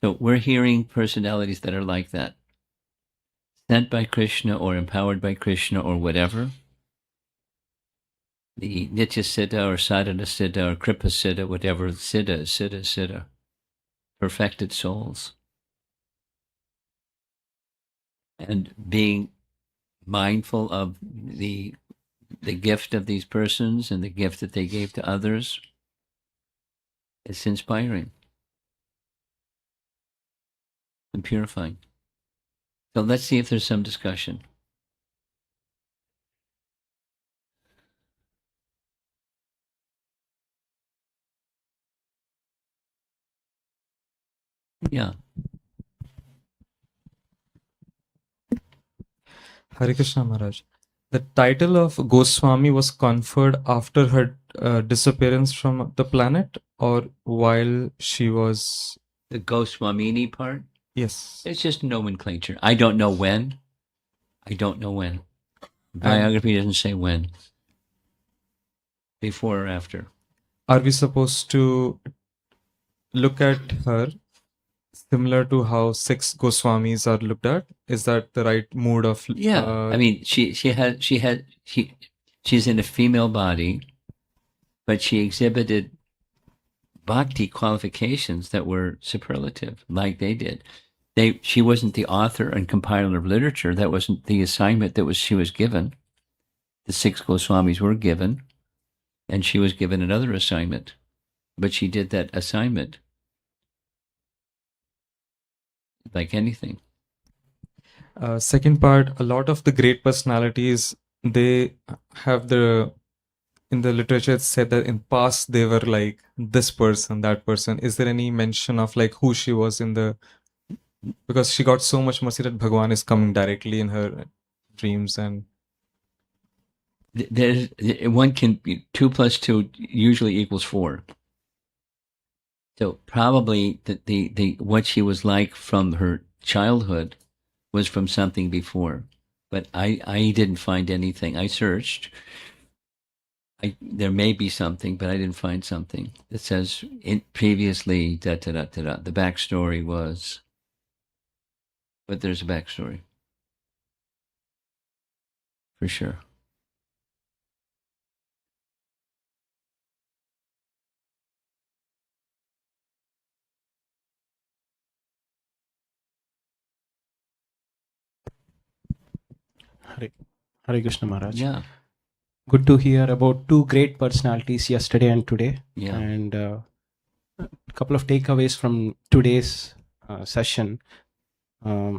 So we're hearing personalities that are like that, sent by Krishna or empowered by Krishna or whatever. The Nitya Siddha or Sadhana Siddha or Kripa Siddha, whatever Siddha, perfected souls. And being mindful of the gift of these persons and the gift that they gave to others, it's inspiring and purifying. So let's see if there's some discussion. Yeah. Hare Krishna Maharaj. The title of Goswami was conferred after her disappearance from the planet or while she was. The Goswamini part? Yes. It's just nomenclature. I don't know when. And Biography doesn't say when. Before or after. are we supposed to look at her similar to how 6 Goswamis are looked at? Is that the right mood of? Yeah. I mean, she's in a female body, but she exhibited bhakti qualifications that were superlative, like they did. She wasn't the author and compiler of literature. That wasn't the assignment she was given. The 6 Goswamis were given, and she was given another assignment, but she did that assignment like anything. Second part, a lot of the great personalities, they have in the literature it's said that in past they were like this person, that person. Is there any mention of like who she was in the, because she got so much mercy that Bhagwan is coming directly in her dreams? And There's one can 2 plus 2 usually equals 4. So probably the what she was like from her childhood was from something before, but I didn't find anything. I searched. There may be something, but I didn't find something that says previously da da da da da. The backstory was, but there's a backstory for sure. Hare Krishna Maharaj. Yeah. Good to hear about 2 great personalities yesterday and today. Yeah. And a couple of takeaways from today's session.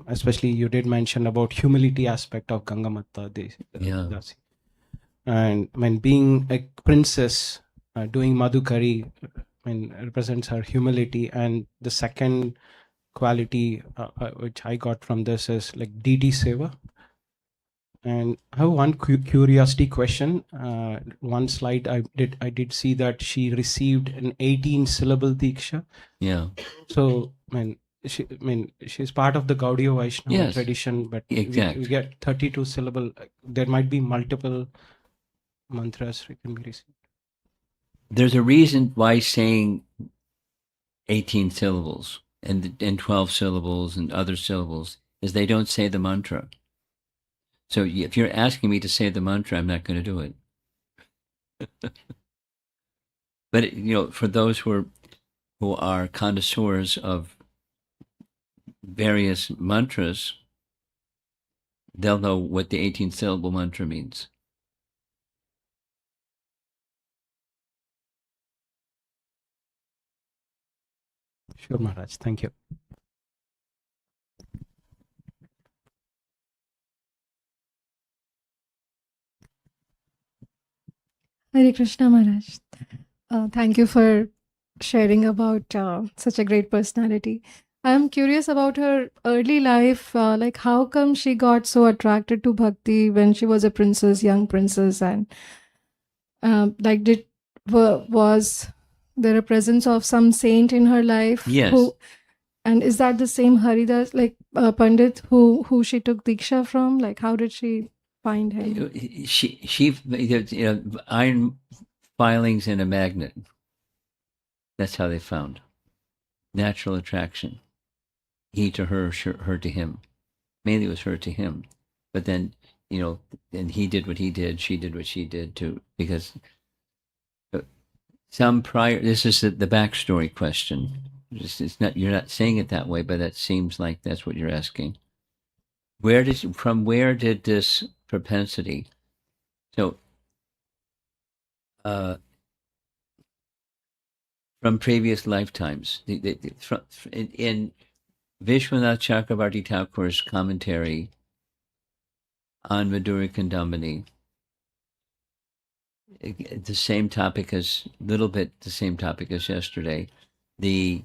Especially you did mention about humility aspect of Gangamata. Yeah. And I mean, being a princess doing Madhukari, I mean, represents her humility. And the second quality which I got from this is like DD Seva. And I have one curiosity question. One slide I did see that she received an 18 syllable diksha. Yeah. So she's part of the Gaudiya Vaishnava Yes. tradition, but we get 32 syllable. There might be multiple mantras that can be received. There's a reason why saying 18 syllables and 12 syllables and other syllables is they don't say the mantra. So if you're asking me to say the mantra, I'm not going to do it. But for those who are connoisseurs of various mantras, they'll know what the 18 syllable mantra means. Sure, Maharaj. Thank you. Hare Krishna Maharaj. Thank you for sharing about such a great personality. I'm curious about her early life. Like, how come she got so attracted to bhakti when she was a princess, young princess, and like, was there a presence of some saint in her life? Yes. And is that the same Haridas, like Pandit, who she took diksha from? Like, how did she find him? She iron filings in a magnet. That's how they found natural attraction. He to her, her to him. Mainly it was her to him, but then and he did what he did, she did what she did too, because some prior. This is the backstory question. It's not, you're not saying it that way, but that seems like that's what you're asking. From where did this propensity? So, from previous lifetimes. In Vishwanath Chakravarti Thakur's commentary on Madhuri Kandamani, the same topic as yesterday. The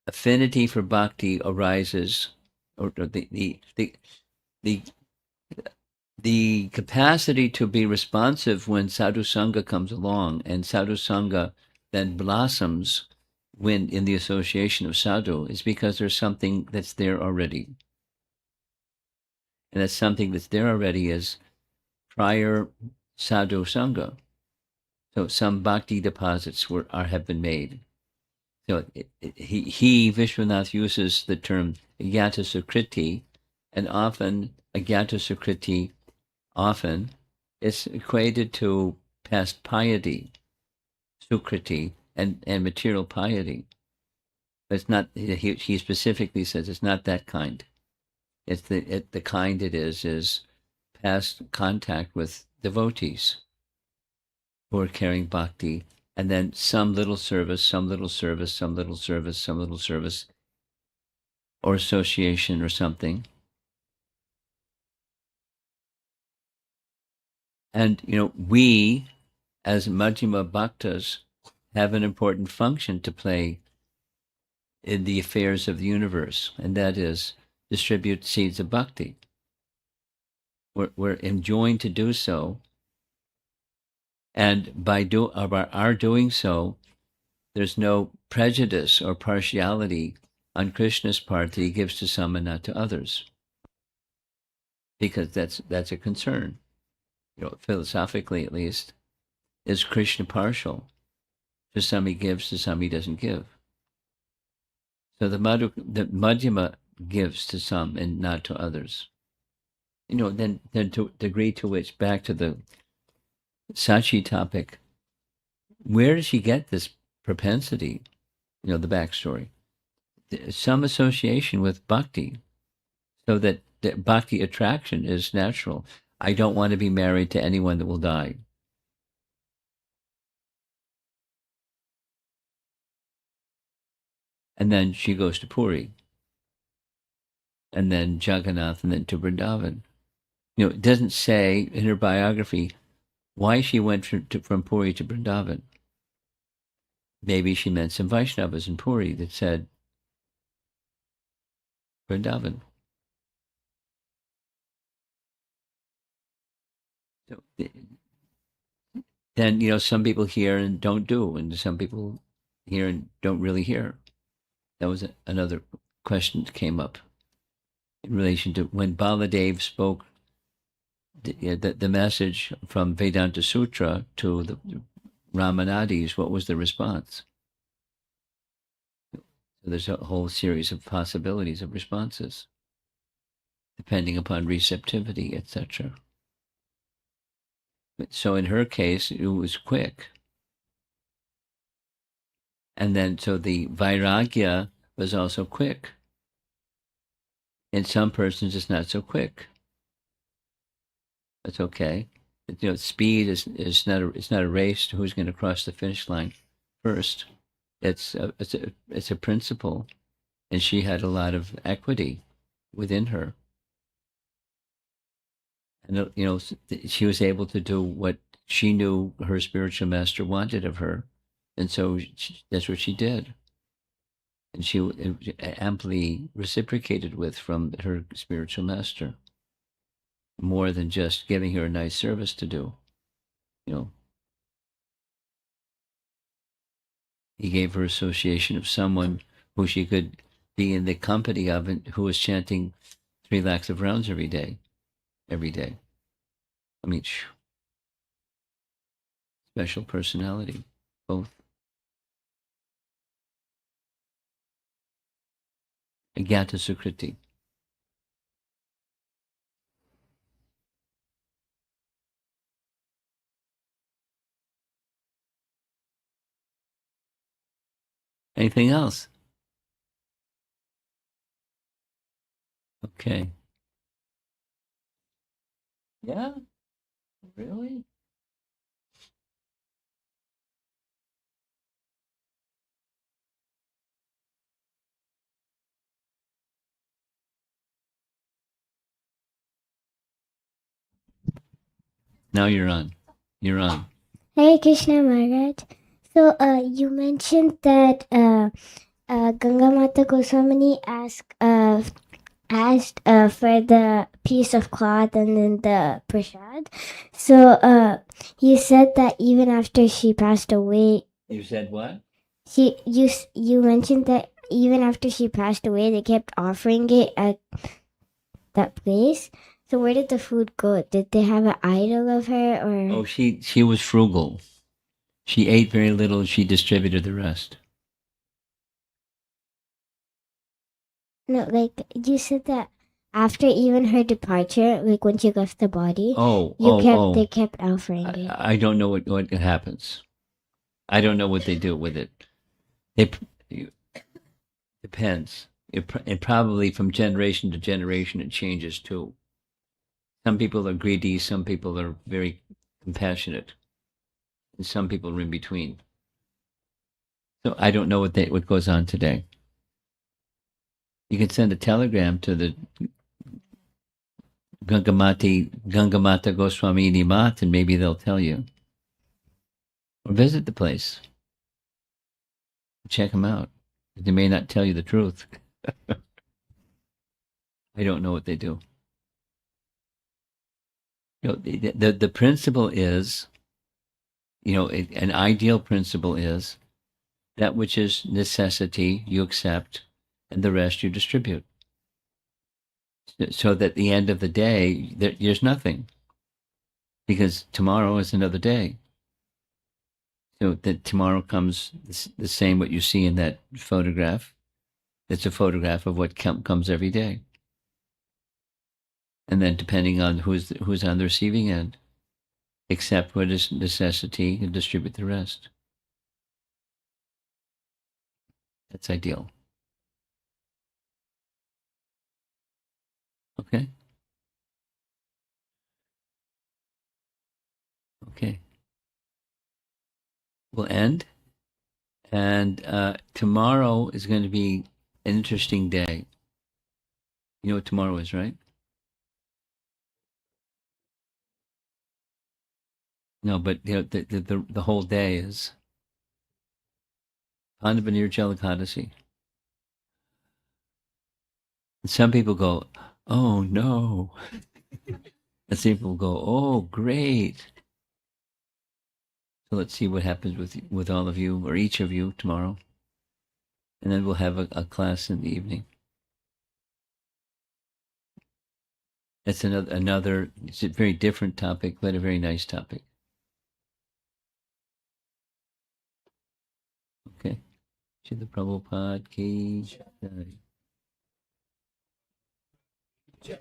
affinity for bhakti arises, or the the capacity to be responsive when sadhu sangha comes along, and sadhu sangha then blossoms when in the association of sadhu, is because there's something that's there already. And that something that's there already is prior sadhu sangha. So some bhakti deposits have been made. So he Vishwanath uses the term Agyata Sukriti, and often Agyata Sukriti often is equated to past piety, Sukriti, and material piety. But it's not. He specifically says it's not that kind. It's the kind it is past contact with devotees who are carrying bhakti, and then some little service, some little service, some little service, some little service, or association or something. And we as Majjhima Bhaktas have an important function to play in the affairs of the universe, and that is distribute seeds of bhakti. We're enjoined to do so, and by our doing so, there's no prejudice or partiality on Krishna's part that he gives to some and not to others, because that's a concern. Philosophically at least, is Krishna partial? To some he gives, to some he doesn't give. So the Madhyama gives to some and not to others. Then to the degree to which, back to the Sachi topic, where does she get this propensity? The backstory. Some association with bhakti, so that the bhakti attraction is natural. I don't want to be married to anyone that will die. And then she goes to Puri, and then Jagannath, and then to Vrindavan. It doesn't say in her biography why she went from Puri to Vrindavan. Maybe she meant some Vaishnavas in Puri that said Vrindavan. So, then, some people hear and don't do, and some people hear and don't really hear. That was another question that came up in relation to when Baladev spoke the message from Vedanta Sutra to the Ramanadis. What was the response? So there's a whole series of possibilities of responses, depending upon receptivity, etc. So in her case, it was quick. And then, so the Vairagya was also quick. In some persons, it's not so quick. That's okay. Speed is not a race to who's going to cross the finish line first. It's a principle, and she had a lot of equity within her, and she was able to do what she knew her spiritual master wanted of her, and so that's what she did, and she amply reciprocated with from her spiritual master, more than just giving her a nice service to do. He gave her association of someone who she could be in the company of, and who was chanting 3 lakhs of rounds every day. I mean, special personality, both. Agyata Sukriti. Anything else? Okay. Yeah? Really? Now you're on. You're on. Hare Krishna Maharaj. So you mentioned that Gangamata Goswamini asked asked for the piece of cloth and then the prasad. So you said that even after she passed away, You said what? you mentioned that even after she passed away, they kept offering it at that place. So where did the food go? Did they have an idol of her, or Oh, she was frugal. She ate very little. She distributed the rest. no? Like you said that after even her departure, like when she left the body, they kept offering it. I don't know what happens. I don't know what they do with it. It depends. It probably from generation to generation it changes too. Some people are greedy. Some people are very compassionate, and some people are in between. So I don't know what goes on today. You can send a telegram to the Gangamata Goswamini Mat, and maybe they'll tell you. Or visit the place. Check them out. They may not tell you the truth. I don't know what they do. The principle is, an ideal principle is that which is necessity you accept, and the rest you distribute. So that at the end of the day, there's nothing, because tomorrow is another day. So that tomorrow comes the same what you see in that photograph. It's a photograph of what comes every day. And then depending on who's on the receiving end, accept what is necessity and distribute the rest. That's ideal. Okay? Okay. We'll end. And tomorrow is going to be an interesting day. You know what tomorrow is, right? No, but the whole day is Andavanir Jalikadasi. And some people go, oh no. And some people go, oh great. So let's see what happens with all of you or each of you tomorrow. And then we'll have a class in the evening. That's another. It's a very different topic, but a very nice topic. Okay. Srila Prabhupada ki jai.